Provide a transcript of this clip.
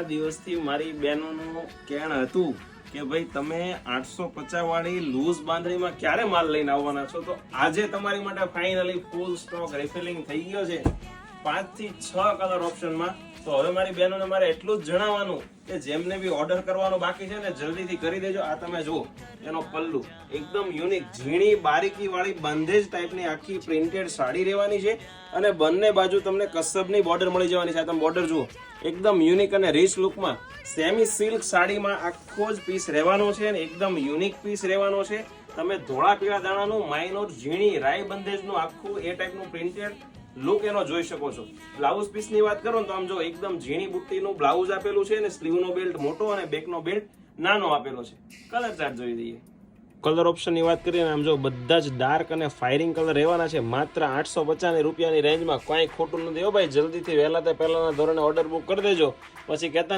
દિવસથી મારી બહેનોનું કહેણ હતું કે ભાઈ તમે 850 વાળી લૂઝ બાંધણીમાં ક્યારે માલ લઈને આવવાના છો, તો આજે તમારી માટે ફાઇનલી ફૂલ સ્ટોક રિફિલિંગ થઈ ગયો છે 5 થી 6 કલર ઓપ્શનમાં. તો હવે મારી બહેનોને મારે એટલું જ જણાવવાનું કે જેમને બી ઓર્ડર કરવાનો બાકી છે ને જલ્દીથી કરી દેજો. આ તમે જુઓ એનો પલ્લુ એકદમ યુનિક ઝીણી બારીકી વાળી બંધેજ ટાઈપની આખી પ્રિન્ટેડ સાડી રહેવાની છે અને બંને બાજુ તમને કસબની બોર્ડર મળી જવાની છે. આ તમે બોર્ડર જુઓ એકદમ યુનિક અને રીચ લુકમાં સેમી સિલ્ક સાડીમાં આખો જ પીસ રહેવાનો છે અને એકદમ યુનિક પીસ રહેવાનો છે. તમે ધોળા પીળા દાણાનું માઇનોર ઝીણી રાઈ બંધેજનું આખું એ ટાઈપનું પ્રિન્ટેડ લુક એનો જોઈ શકો છો. બ્લાઉઝ પીસ ની વાત કરો તો આમ જો એકદમ ઝીણી બુટ્ટીનું બ્લાઉઝ આપેલું છે અને સ્લીવનો બેલ્ટ મોટો અને બેકનો બેલ્ટ નાનો આપેલો છે. કલર ચાર્ટ જોઈ દઈએ. કલર ઓપ્શન ની વાત કરીએ આમ જો બધા જ ડાર્ક અને ફાયરિંગ કલર રહેવાના છે. માત્ર 850 રૂપિયાની રેન્જમાં કઈ ખોટું નથી હો ભાઈ. જલ્દીથી વહેલા તે પહેલાના ધોરણે ઓર્ડર બુક કરી દેજો, પછી કહેતા